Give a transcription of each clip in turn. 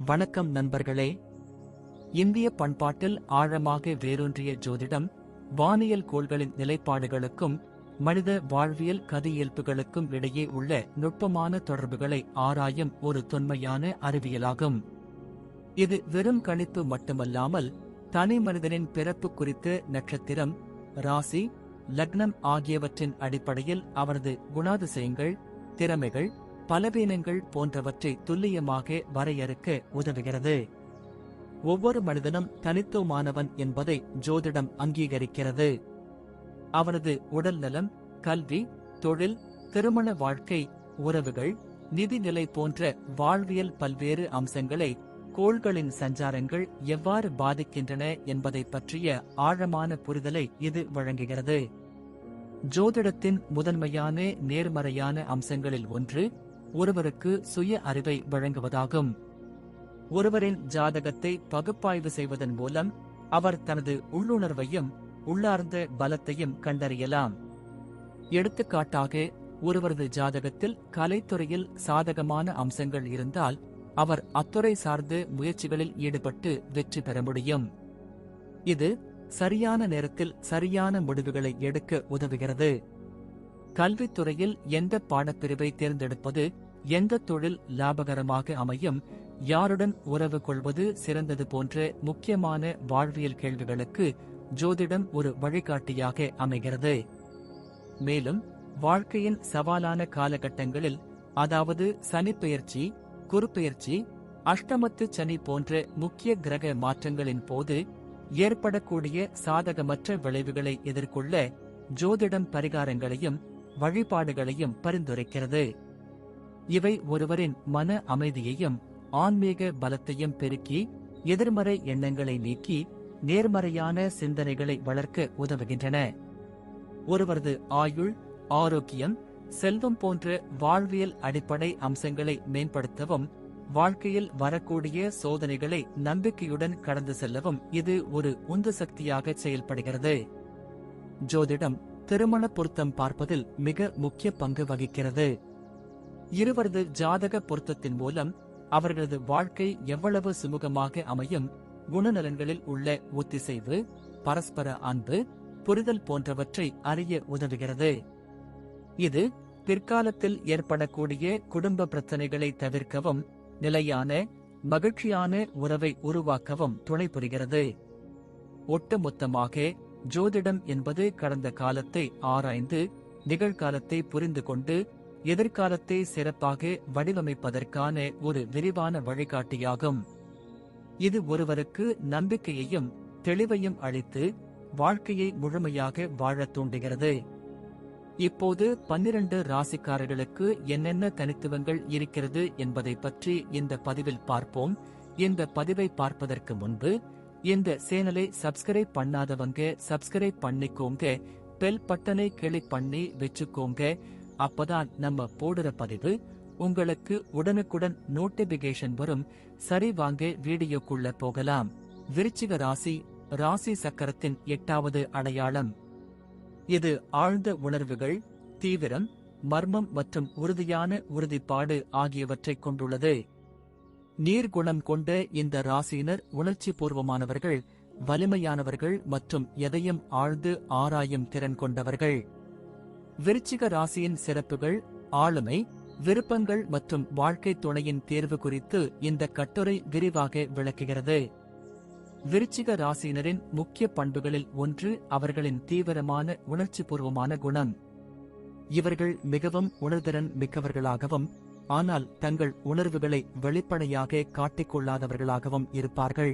வணக்கம் நண்பர்களே. இந்திய பண்பாட்டில் ஆழமாக வேரூன்றிய ஜோதிடம், வானியல் கோள்களின் நிலைப்பாடுகளுக்கும் மனித வாழ்வியல் கதியியல்புகளுக்கும் இடையே உள்ள நுட்பமான தொடர்புகளை ஆராயும் ஒரு தொன்மையான அறிவியலாகும். இது வெறும் கணிப்பு மட்டுமல்லாமல், தனி மனிதனின் பிறப்பு குறித்த நட்சத்திரம், ராசி, லக்னம் ஆகியவற்றின் அடிப்படையில் அவரது குணாதிசயங்கள், திறமைகள், பலவீனங்கள் போன்றவற்றை துல்லியமாக வரையறுக்க உதவுகிறது. ஒவ்வொரு மனிதனும் தனித்துவமானவன் என்பதை ஜோதிடம் அங்கீகரிக்கிறது. அவரது உடல்நலம், கல்வி, தொழில், திருமண வாழ்க்கை, உறவுகள், நிதிநிலை போன்ற வாழ்வியல் பல்வேறு அம்சங்களை கோள்களின் சஞ்சாரங்கள் எவ்வாறு பாதிக்கின்றன என்பதை பற்றிய ஆழமான புரிதலை இது வழங்குகிறது. ஜோதிடத்தின் முதன்மையான நேர்மறையான அம்சங்களில் ஒன்று ஒருவருக்கு சுய அறிவை வழங்குவதாகும். ஒருவரின் ஜாதகத்தை பகுப்பாய்வு செய்வதன் மூலம் அவர் தனது உள்ளுணர்வையும் உள்ளார்ந்த பலத்தையும் கண்டறியலாம். எடுத்துக்காட்டாக, ஒருவரது ஜாதகத்தில் கலைத்துறையில் சாதகமான அம்சங்கள் இருந்தால் அவர் அத்துறை சார்ந்த முயற்சிகளில் ஈடுபட்டு வெற்றி பெற முடியும். இது சரியான நேரத்தில் சரியான முடிவுகளை எடுக்க உதவுகிறது. கல்வித்துறையில் எந்த பாடப்பிரிவை தேர்ந்தெடுப்பது, எந்த தொழில் லாபகரமாக அமையும், யாருடன் உறவு கொள்வது சிறந்தது போன்ற முக்கியமான வாழ்வியல் கேள்விகளுக்கு ஜோதிடம் ஒரு வழிகாட்டியாக அமைகிறது. மேலும், வாழ்க்கையின் சவாலான காலகட்டங்களில், அதாவது சனிப்பெயர்ச்சி, குருப்பெயர்ச்சி, அஷ்டமத்து சனி போன்ற முக்கிய கிரக மாற்றங்களின் போது ஏற்படக்கூடிய சாதகமற்ற விளைவுகளை எதிர்கொள்ள ஜோதிடம் பரிகாரங்களையும் வழிபாடுகளையும் பரிந்துரைக்கிறது. இவை ஒருவரின் மன அமைதியையும் ஆன்மீக பலத்தையும் பெருக்கி எதிர்மறை எண்ணங்களை நீக்கி நேர்மறையான சிந்தனைகளை வளர்க்க உதவுகின்றன. ஒருவரது ஆயுள், ஆரோக்கியம், செல்வம் போன்ற வாழ்வியல் அடிப்படை அம்சங்களை மேம்படுத்தவும், வாழ்க்கையில் வரக்கூடிய சோதனைகளை நம்பிக்கையுடன் கடந்து செல்லவும் இது ஒரு உந்து சக்தியாக செயல்படுகிறது. ஜோதிடம் திருமண பொருத்தம் பார்ப்பதில் மிக முக்கிய பங்கு வகிக்கிறது. இருவரது ஜாதக பொருத்தத்தின் மூலம் அவர்களது வாழ்க்கை எவ்வளவு சுமூகமாக அமையும், குணநலன்களில் உள்ள ஒத்திசைவு, பரஸ்பர அன்பு, புரிதல் போன்றவற்றை அறிய உதவுகிறது. இது பிற்காலத்தில் ஏற்படக்கூடிய குடும்ப பிரச்சனைகளை தவிர்க்கவும், நிலையான, மகிழ்ச்சியான உறவை உருவாக்கவும் துணை புரிகிறது. ஒட்டுமொத்தமாக, ஜோதிடம் என்பது கடந்த காலத்தை ஆராய்ந்து, நிகழ்காலத்தை புரிந்து கொண்டு, எதிர்காலத்தை சிறப்பாக வடிவமைப்பதற்கான ஒரு விரிவான வழிகாட்டியாகும். இது ஒருவருக்கு நம்பிக்கையையும் தெளிவையும் அளித்து வாழ்க்கையை முழுமையாக வாழத் தூண்டுகிறது. இப்போது 12 ராசிக்காரர்களுக்கு என்னென்ன தனித்துவங்கள் இருக்கிறது என்பதை பற்றி இந்த பதிவில் பார்ப்போம். இந்த பதிவை பார்ப்பதற்கு முன்பு இந்த சேனலை சப்ஸ்கிரைப் பண்ணாதவங்க சப்ஸ்கிரைப் பண்ணிக்கோங்க, பெல் பட்டனை கிளிக் பண்ணி வச்சுக்கோங்க. அப்பதான் நம்ம போடுற பதிவு உங்களுக்கு உடனுக்குடன் நோட்டிபிகேஷன் வரும். சரி, வாங்க வீடியோக்குள்ள போகலாம். விருச்சிக ராசி, ராசி சக்கரத்தின் 8வது அடையாளம். இது ஆழ்ந்த உணர்வுகள், தீவிரம், மர்மம் மற்றும் உறுதியான உறுதிப்பாடு ஆகியவற்றைக் கொண்டுள்ளது. நீர்குணம் கொண்ட இந்த ராசியினர் உணர்ச்சி பூர்வமானவர்கள், வலிமையானவர்கள் மற்றும் எதையும் ஆழ்ந்து ஆராயும் திறன் கொண்டவர்கள். விருச்சிக ராசியின் சிறப்புகள், ஆளுமை, விருப்பங்கள் மற்றும் வாழ்க்கை துணையின் தேர்வு குறித்து இந்த கட்டுரை விரிவாக விளக்குகிறது. விருச்சிக ராசியினரின் முக்கிய பண்புகளில் ஒன்று அவர்களின் தீவிரமான உணர்ச்சிபூர்வமான குணம். இவர்கள் மிகவும் உணர்திறன் மிக்கவர்களாகவும், ஆனால் தங்கள் உணர்வுகளை வெளிப்படையாக காட்டிக்கொள்ளாதவர்களாகவும் இருப்பார்கள்.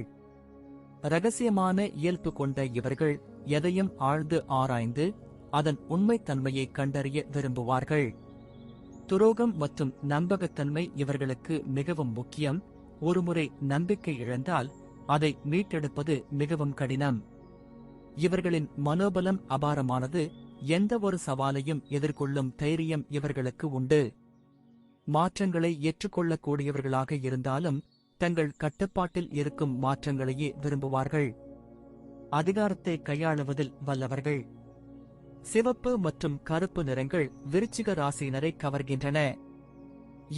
இரகசியமான இயல்பு கொண்ட இவர்கள் எதையும் ஆழ்ந்து ஆராய்ந்து அதன் உண்மைத்தன்மையை கண்டறிய விரும்புவார்கள். துரோகம் மற்றும் நம்பகத்தன்மை இவர்களுக்கு மிகவும் முக்கியம். ஒருமுறை நம்பிக்கை இழந்தால் அதை மீட்டெடுப்பது மிகவும் கடினம். இவர்களின் மனோபலம் அபாரமானது. எந்த ஒரு சவாலையும் எதிர்கொள்ளும் தைரியம் இவர்களுக்கு உண்டு. மாற்றங்களை ஏற்றுக்கொள்ளக்கூடியவர்களாக இருந்தாலும் தங்கள் கட்டுப்பாட்டில் இருக்கும் மாற்றங்களையே விரும்புவார்கள். அதிகாரத்தை கையாளுவதில் வல்லவர்கள். சிவப்பு மற்றும் கருப்பு நிறங்கள் விருச்சிக ராசியினரை கவர்கின்றன.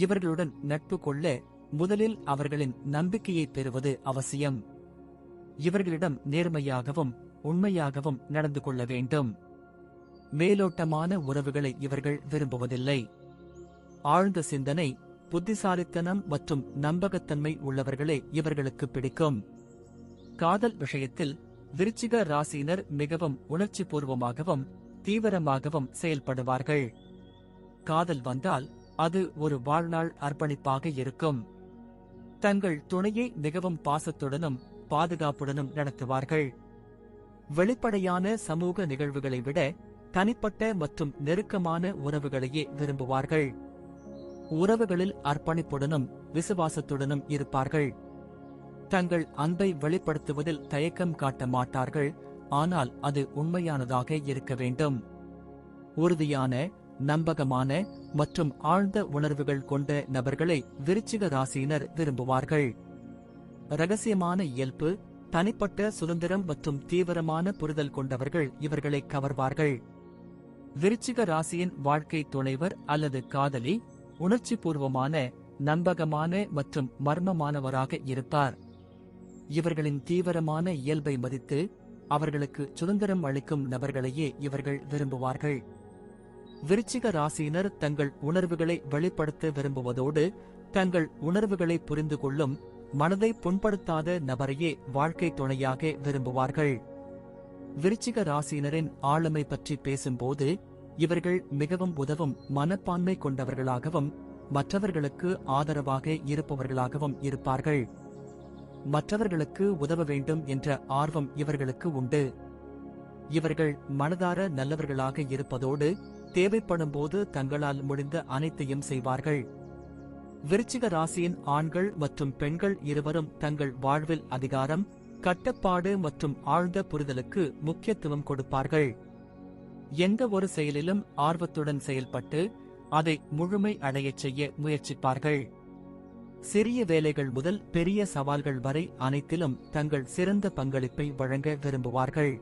இவர்களுடன் நட்பு கொள்ள முதலில் அவர்களின் நம்பிக்கையை பெறுவது அவசியம். இவர்களிடம் நேர்மையாகவும் உண்மையாகவும் நடந்து கொள்ள வேண்டும். மேலோட்டமான உறவுகளை இவர்கள் விரும்புவதில்லை. ஆழ்ந்த சிந்தனை, புத்திசாலித்தனம் மற்றும் நம்பகத்தன்மை உள்ளவர்களே இவர்களுக்கு பிடிக்கும். காதல் விஷயத்தில் விருச்சிக ராசியினர் மிகவும் உணர்ச்சிபூர்வமாகவும் தீவிரமாகவும் செயல்படுவார்கள். காதல் வந்தால் அது ஒரு வாழ்நாள் அர்ப்பணிப்பாக இருக்கும். தங்கள் துணையை மிகவும் பாசத்துடனும் பாதுகாப்புடனும் நடத்துவார்கள். வெளிப்படையான சமூக நிகழ்வுகளை விட தனிப்பட்ட மற்றும் நெருக்கமான உறவுகளையே விரும்புவார்கள். உறவுகளில் அர்ப்பணிப்புடனும் விசுவாசத்துடனும் இருப்பார்கள். தங்கள் அன்பை வெளிப்படுத்துவதில் தயக்கம் காட்ட மாட்டார்கள், ஆனால் அது உண்மையானதாக இருக்க வேண்டும். உறுதியான, நம்பகமான மற்றும் ஆழ்ந்த உணர்வுகள் கொண்ட நபர்களை விருச்சிக ராசியினர் விரும்புவார்கள். இரகசியமான இயல்பு, தனிப்பட்ட சுதந்திரம் மற்றும் தீவிரமான புரிதல் கொண்டவர்கள் இவர்களை கவர்வார்கள். விருச்சிக ராசியின் வாழ்க்கை துணைவர் அல்லது காதலி உணர்ச்சிபூர்வமான, நம்பகமான மற்றும் மர்மமானவராக இருப்பார். இவர்களின் தீவிரமான இயல்பை மதித்து அவர்களுக்கு சுதந்திரம் அளிக்கும் நபர்களையே இவர்கள் விரும்புவார்கள். விருச்சிக ராசியினர் தங்கள் உணர்வுகளை வெளிப்படுத்த விரும்புவதோடு தங்கள் உணர்வுகளை புரிந்து கொள்ளும், மனதை புண்படுத்தாத நபரையே வாழ்க்கை துணையாக விரும்புவார்கள். விருச்சிக ராசியினரின் ஆளுமை பற்றி பேசும்போது இவர்கள் மிகவும் உதவும் மனப்பான்மை கொண்டவர்களாகவும் மற்றவர்களுக்கு ஆதரவாக இருப்பவர்களாகவும் இருப்பார்கள். மற்றவர்களுக்கு உதவ வேண்டும் என்ற ஆர்வம் இவர்களுக்கு உண்டு. இவர்கள் மனதார நல்லவர்களாக இருப்பதோடு தேவைப்படும்போது தங்களால் முடிந்த அனைத்தையும் செய்வார்கள். விருச்சிக ராசியின் ஆண்கள் மற்றும் பெண்கள் இருவரும் தங்கள் வாழ்வில் அதிகாரம், கட்டுப்பாடு மற்றும் ஆழ்ந்த புரிதலுக்கு முக்கியத்துவம் கொடுப்பார்கள். எந்த ஒரு செயலிலும் ஆர்வத்துடன் செயல்பட்டு அதை முழுமை அடையச் செய்ய முயற்சிப்பார்கள். சிறிய வேலைகள் முதல் பெரிய சவால்கள் வரை அனைத்திலும் தங்கள் சிறந்த பங்களிப்பை வழங்க விரும்புவார்கள்.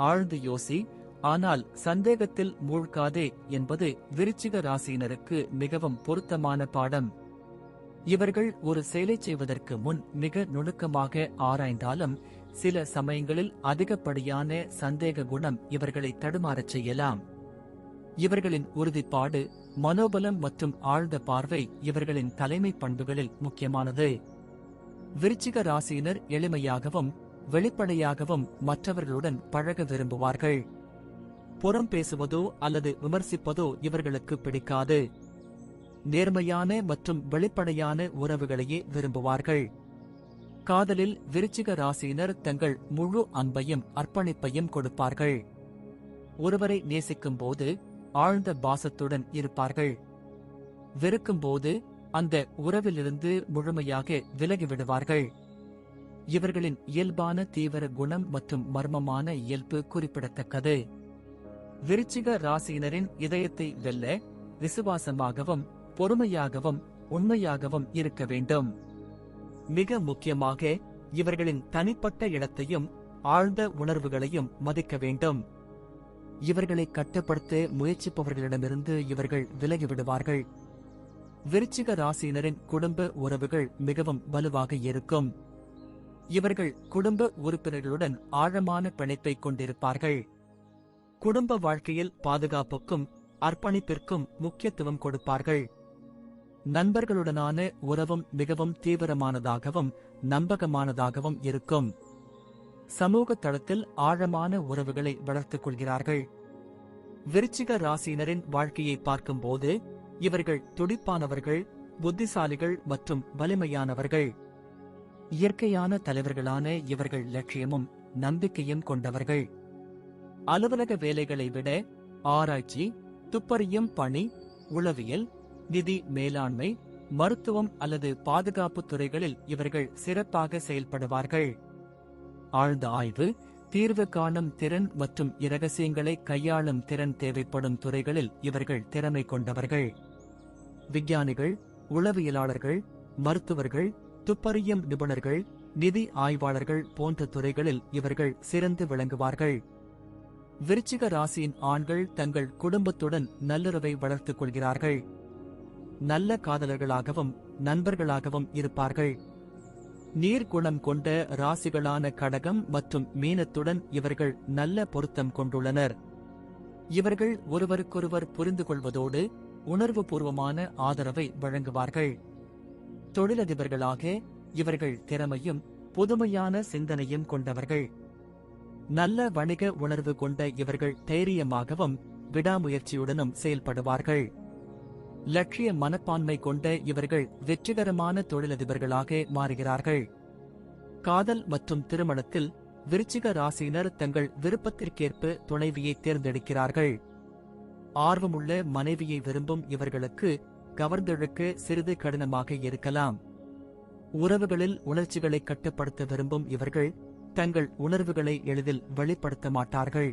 ஆழ்ந்து யோசி, ஆனால் சந்தேகத்தில் மூழ்காதே என்பது விருச்சிக ராசியினருக்கு மிகவும் பொருத்தமான பாடம். இவர்கள் ஒரு செயலை செய்வதற்கு முன் மிக நுணுக்கமாக ஆராய்ந்தாலும் சில சமயங்களில் அதிகப்படியான சந்தேக குணம் இவர்களை தடுமாறச் செய்யலாம். இவர்களின் உறுதிப்பாடு, மனோபலம் மற்றும் ஆழ்ந்த பார்வை இவர்களின் தலைமை பண்புகளில் முக்கியமானது. விருச்சிக ராசியினர் எளிமையாகவும் வெளிப்படையாகவும் மற்றவர்களுடன் பழக விரும்புவார்கள். புறம் பேசுவதோ அல்லது விமர்சிப்பதோ இவர்களுக்கு பிடிக்காது. நேர்மையான மற்றும் வெளிப்படையான உறவுகளையே விரும்புவார்கள். காதலில் விருச்சிக ராசியினர் தங்கள் முழு அன்பையும் அர்ப்பணிப்பையும் கொடுப்பார்கள். ஒருவரை நேசிக்கும் போது ஆழ்ந்த பாசத்துடன் இருப்பார்கள். வெறுக்கும்போது அந்த உறவிலிருந்து முழுமையாக விலகிவிடுவார்கள். இவர்களின் இயல்பான தீவிர குணம் மற்றும் மர்மமான இயல்பு குறிப்பிடத்தக்கது. விருச்சிக ராசியினரின் இதயத்தை வெல்ல விசுவாசமாகவும் பொறுமையாகவும் உண்மையாகவும் இருக்க வேண்டும். மிக முக்கியமாக இவர்களின் தனிப்பட்ட இடத்தையும் ஆழ்ந்த உணர்வுகளையும் மதிக்க வேண்டும். இவர்களை கட்டுப்படுத்த முயற்சிப்பவர்களிடமிருந்து இவர்கள் விலகிவிடுவார்கள். விருச்சிக ராசியினரின் குடும்ப உறவுகள் மிகவும் வலுவாக இருக்கும். இவர்கள் குடும்ப உறுப்பினர்களுடன் ஆழமான பிணைப்பை கொண்டிருப்பார்கள். குடும்ப வாழ்க்கையில் பாதுகாப்புக்கும் அர்ப்பணிப்பிற்கும் முக்கியத்துவம் கொடுப்பார்கள். நண்பர்களுடனான உறவும் மிகவும் தீவிரமானதாகவும் நம்பகமானதாகவும் இருக்கும். சமூக தளத்தில் ஆழமான உறவுகளை வளர்த்துக் கொள்கிறார்கள். விருச்சிக ராசியினரின் வாழ்க்கையை பார்க்கும்போது இவர்கள் துடிப்பானவர்கள், புத்திசாலிகள் மற்றும் வலிமையானவர்கள். இயற்கையான தலைவர்களான இவர்கள் லட்சியமும் நம்பிக்கையும் கொண்டவர்கள். அலுவலக வேலைகளை விட ஆராய்ச்சி, துப்பறியும் பணி, உளவியல், நிதி மேலாண்மை, மருத்துவம் அல்லது பாதுகாப்பு துறைகளில் இவர்கள் சிறப்பாக செயல்படுவார்கள். ஆழ்ந்த ஆய்வு, தீர்வு காணும் திறன் மற்றும் இரகசியங்களை கையாளும் திறன் தேவைப்படும் துறைகளில் இவர்கள் திறமை கொண்டவர்கள். விஞ்ஞானிகள், உளவியலாளர்கள், மருத்துவர்கள், துப்பறியும் நிபுணர்கள், நிதி ஆய்வாளர்கள் போன்ற துறைகளில் இவர்கள் சிறந்து விளங்குவார்கள். விருச்சிக ராசியின் ஆண்கள் தங்கள் குடும்பத்துடன் நல்லுறவை வளர்த்துக் கொள்கிறார்கள். நல்ல காதலர்களாகவும் நண்பர்களாகவும் இருப்பார்கள். நீர்குணம் கொண்ட ராசிகளான கடகம் மற்றும் மீனத்துடன் இவர்கள் நல்ல பொருத்தம் கொண்டுள்ளனர். இவர்கள் ஒருவருக்கொருவர் புரிந்து கொள்வதோடு உணர்வுபூர்வமான ஆதரவை வழங்குவார்கள். தொழிலதிபர்களாக இவர்கள் திறமையும் புதுமையான சிந்தனையும் கொண்டவர்கள். நல்ல வணிக உணர்வு கொண்ட இவர்கள் தைரியமாகவும் விடாமுயற்சியுடனும் செயல்படுவார்கள். லட்சிய மனப்பான்மை கொண்ட இவர்கள் வெற்றிகரமான தொழிலதிபர்களாக மாறுகிறார்கள். காதல் மற்றும் திருமணத்தில் விருச்சிக ராசியினர் தங்கள் விருப்பத்திற்கேற்ப துணைவியை தேர்ந்தெடுக்கிறார்கள். ஆர்வமுள்ள மனைவியை விரும்பும் இவர்களுக்கு கவர்ந்தெழுக்க சிறிது கடினமாக இருக்கலாம். உறவுகளில் உணர்ச்சிகளை கட்டுப்படுத்த விரும்பும் இவர்கள் தங்கள் உணர்வுகளை எளிதில் வெளிப்படுத்த மாட்டார்கள்.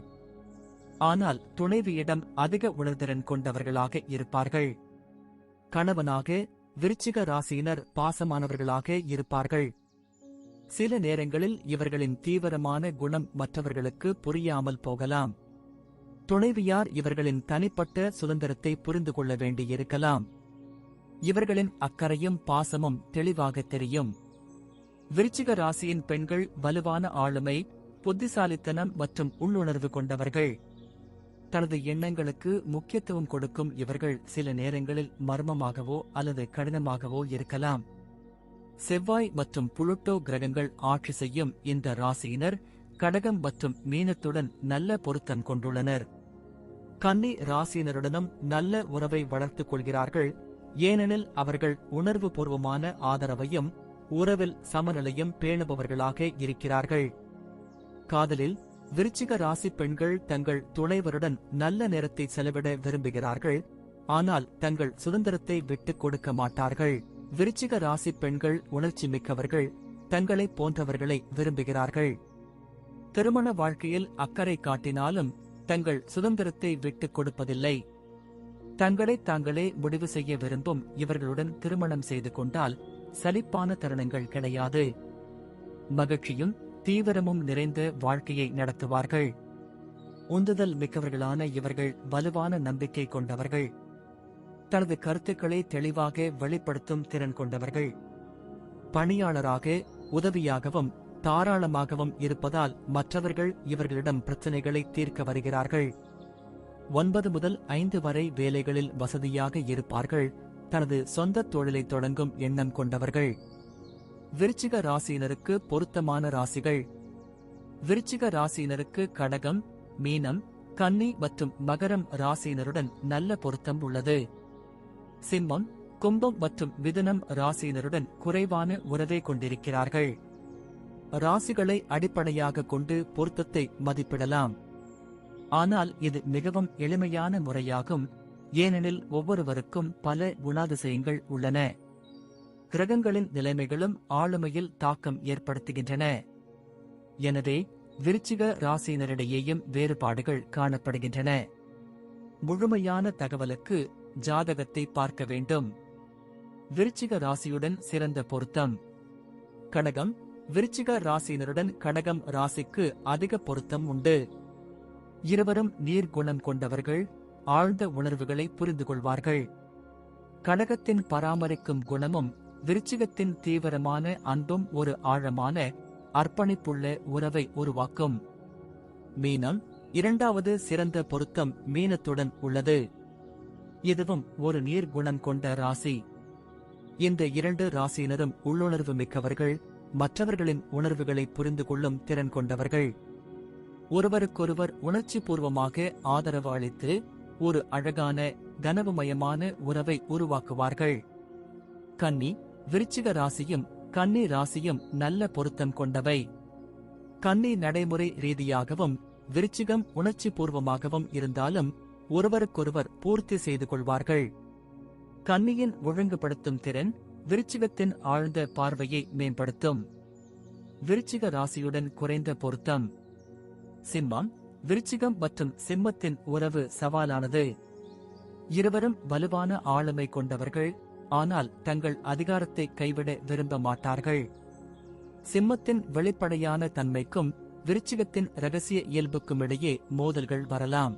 ஆனால் துணைவியிடம் அதிக உணர்திறன் கொண்டவர்களாக இருப்பார்கள். கணவனாக விருச்சிக ராசியினர் பாசமானவர்களாக இருப்பார்கள். சில நேரங்களில் இவர்களின் தீவிரமான குணம் மற்றவர்களுக்கு புரியாமல் போகலாம். துணைவியார் இவர்களின் தனிப்பட்ட சுதந்திரத்தை புரிந்து கொள்ள வேண்டியிருக்கலாம். இவர்களின் அக்கறையும் பாசமும் தெளிவாக தெரியும். விருச்சிக ராசியின் பெண்கள் வலுவான ஆளுமை, புத்திசாலித்தனம் மற்றும் உள்ளுணர்வு கொண்டவர்கள். தனது எண்ணங்களுக்கு முக்கியத்துவம் கொடுக்கும் இவர்கள் சில நேரங்களில் மர்மமாகவோ அல்லது கடினமாகவோ இருக்கலாம். செவ்வாய் மற்றும் புளுட்டோ கிரகங்கள் ஆட்சி செய்யும் இந்த ராசியினர் கடகம் மற்றும் மீனத்துடன் நல்ல பொருத்தம் கொண்டுள்ளனர். கன்னி ராசியினருடனும் நல்ல உறவை வளர்த்துக் கொள்கிறார்கள். ஏனெனில் அவர்கள் உணர்வு பூர்வமான ஆதரவையும் உறவில் சமநிலையும் பேணுபவர்களாக இருக்கிறார்கள். காதலில் விருச்சிக ராசி பெண்கள் தங்கள் துணைவருடன் நல்ல நேரத்தை செலவிட விரும்புகிறார்கள். ஆனால் தங்கள் சுதந்திரத்தை விட்டுக் கொடுக்க மாட்டார்கள். விருச்சிக ராசி பெண்கள் உணர்ச்சி மிக்கவர்கள், தங்களை போன்றவர்களை விரும்புகிறார்கள். திருமண வாழ்க்கையில் அக்கறை காட்டினாலும் தங்கள் சுதந்திரத்தை விட்டுக் கொடுப்பதில்லை. தங்களை தாங்களே முடிவு செய்ய விரும்பும் இவர்களுடன் திருமணம் செய்து கொண்டால் சலிப்பான தருணங்கள் கிடையாது. மகிழ்ச்சியும் தீவிரமும் நிறைந்த வாழ்க்கையை நடத்துவார்கள். உந்துதல் மிக்கவர்களான இவர்கள் வலுவான நம்பிக்கை கொண்டவர்கள். தனது கருத்துக்களை தெளிவாக வெளிப்படுத்தும் திறன் கொண்டவர்கள். பணியாளராக உதவியாகவும் தாராளமாகவும் இருப்பதால் மற்றவர்கள் இவர்களிடம் பிரச்சனைகளை தீர்க்க வருகிறார்கள். 9 முதல் 5 வரை வேலைகளில் வசதியாக இருப்பார்கள். தனது சொந்த தொழிலை தொடங்கும் எண்ணம் கொண்டவர்கள். விருச்சிக ராசியினருக்கு பொருத்தமான ராசிகள். விருச்சிக ராசியினருக்கு கடகம், மீனம், கன்னி மற்றும் மகரம் ராசியினருடன் நல்ல பொருத்தம் உள்ளது. சிம்மம், கும்பம் மற்றும் மிதுனம் ராசியினருடன் குறைவான உறவை கொண்டிருக்கிறார்கள். ராசிகளை அடிப்படையாக கொண்டு பொருத்தத்தை மதிப்பிடலாம். ஆனால் இது மிகவும் எளிமையான முறையாகும். ஏனெனில் ஒவ்வொருவருக்கும் பல குணாதிசயங்கள் உள்ளன. கிரகங்களின் நிலைமைகளும் ஆளுமையில் தாக்கம் ஏற்படுத்துகின்றன. எனவே விருச்சிக ராசியினரிடையேயும் வேறுபாடுகள் காணப்படுகின்றன. முழுமையான தகவலுக்கு ஜாதகத்தை பார்க்க வேண்டும். விருச்சிக ராசியுடன் சிறந்த பொருத்தம். கடகம் விருச்சிக ராசியினருடன் கடகம் ராசிக்கு அதிக பொருத்தம் உண்டு. இருவரும் நீர்குணம் கொண்டவர்கள், ஆழ்ந்த உணர்வுகளை புரிந்து கொள்வார்கள். கடகத்தின் பராமரிக்கும் குணமும் விருச்சிகத்தின் தீவிரமான அன்பும் ஒரு ஆழமான அர்ப்பணிப்புள்ள உறவை உருவாக்கும். மீனம் இரண்டாவது சிறந்த பொருத்தம் மீனத்துடன் உள்ளது. இதுவும் ஒரு நீர்குணம் கொண்ட ராசி. இந்த 2 ராசியினரும் உள்ளுணர்வு மிக்கவர்கள், மற்றவர்களின் உணர்வுகளை புரிந்து கொள்ளும் திறன் கொண்டவர்கள். ஒருவருக்கொருவர் உணர்ச்சி பூர்வமாக ஆதரவு அளித்து ஒரு அழகான கனவுமயமான உறவை உருவாக்குவார்கள். கன்னி விருச்சிக ராசியும் கன்னி ராசியும் நல்ல பொருத்தம் கொண்டவை. கன்னி நடைமுறை ரீதியாகவும் விருச்சிகம் உணர்ச்சி பூர்வமாகவும் இருந்தாலும் ஒருவருக்கொருவர் பூர்த்தி செய்து கொள்வார்கள். கன்னியின் ஒழுங்குபடுத்தும் திறன் விருச்சிகத்தின் ஆழ்ந்த பார்வையை மேம்படுத்தும். விருச்சிக ராசியுடன் குறைந்த பொருத்தம். சிம்மம் விருச்சிகம் மற்றும் சிம்மத்தின் உறவு சவாலானது. இருவரும் வலுவான ஆளுமை கொண்டவர்கள், ஆனால் தங்கள் அதிகாரத்தை கைவிட விரும்ப மாட்டார்கள். சிம்மத்தின் வெளிப்படையான தன்மைக்கும் விருச்சிகத்தின் இரகசிய இயல்புக்கும் இடையே மோதல்கள் வரலாம்.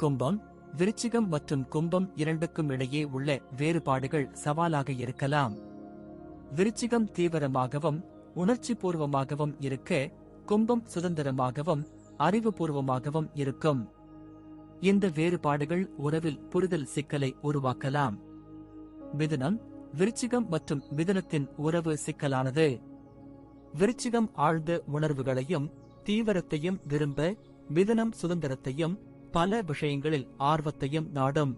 கும்பம் விருச்சிகம் மற்றும் கும்பம் இரண்டுக்கும் இடையே உள்ள வேறுபாடுகள் சவாலாக இருக்கலாம். விருச்சிகம் தீவிரமாகவும் உணர்ச்சிபூர்வமாகவும் இருக்க, கும்பம் சுதந்திரமாகவும் அறிவுபூர்வமாகவும் இருக்கும். இந்த வேறுபாடுகள் உறவில் புரிதல் சிக்கலை உருவாக்கலாம். மிதுனம், விருச்சிகம் மற்றும் மிதுனத்தின் உறவு சிக்கலானது. விருச்சிகம் ஆழ்ந்த உணர்வுகளையும் தீவிரத்தையும் விரும்ப, மிதுனம் சுதந்திரத்தையும் பல விஷயங்களில் ஆர்வத்தையும் நாடும்.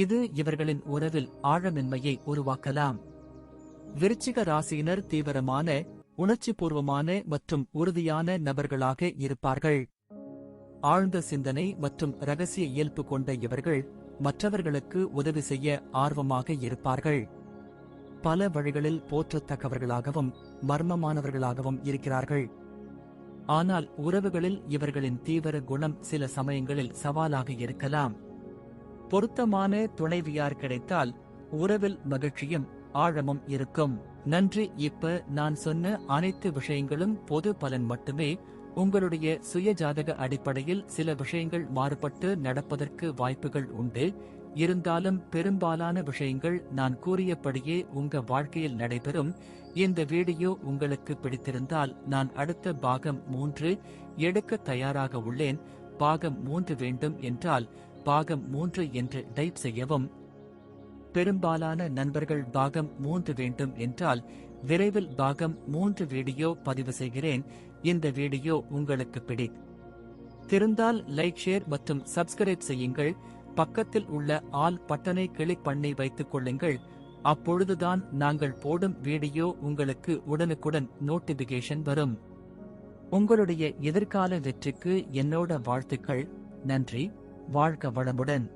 இது இவர்களின் உறவில் ஆழமின்மையை உருவாக்கலாம். விருச்சிக ராசியினர் தீவிரமான, உணர்ச்சிபூர்வமான மற்றும் உறுதியான நபர்களாக இருப்பார்கள். ஆழ்ந்த சிந்தனை மற்றும் இரகசிய இயல்பு கொண்ட இவர்கள் மற்றவர்களுக்கு உதவி செய்ய ஆர்வமாக இருப்பார்கள். பல வழிகளில் போற்றத்தக்கவர்களாகவும் மர்மமானவர்களாகவும் இருக்கிறார்கள். ஆனால் உறவுகளில் இவர்களின் தீவிர குணம் சில சமயங்களில் சவாலாக இருக்கலாம். பொருத்தமான துணைவியார் கிடைத்தால் உறவில் மகிழ்ச்சியும் ஆழமும் இருக்கும். நன்றி. இப்ப நான் சொன்ன அனைத்து விஷயங்களும் பொது பலன் மட்டுமே. உங்களுடைய சுய ஜாதக அடிப்படையில் சில விஷயங்கள் மாறுபட்டு நடப்பதற்கு வாய்ப்புகள் உண்டு. இருந்தாலும் பெரும்பாலான விஷயங்கள் நான் கூறியபடியே உங்க வாழ்க்கையில் நடைபெறும். இந்த வீடியோ உங்களுக்கு பிடித்திருந்தால் நான் அடுத்த பாகம் 3 எடுக்க தயாராக உள்ளேன். பாகம் 3 வேண்டும் என்றால் பாகம் 3 என்று டைப் செய்யவும். பெரும்பாலான நண்பர்கள் பாகம் 3 வேண்டும் என்றால் விரைவில் பாகம் 3 வீடியோ பதிவு செய்கிறேன். இந்த வீடியோ உங்களுக்கு பிடித்திருந்தால் லைக், ஷேர் மற்றும் சப்ஸ்கிரைப் செய்யுங்கள். பக்கத்தில் உள்ள ஆல் பட்டனை கிளிக் பண்ணி வைத்துக் கொள்ளுங்கள். அப்பொழுதுதான் நாங்கள் போடும் வீடியோ உங்களுக்கு உடனுக்குடன் நோட்டிபிகேஷன் வரும். உங்களுடைய எதிர்கால வெற்றிக்கு என்னோட வாழ்த்துக்கள். நன்றி. வாழ்க வளமுடன்.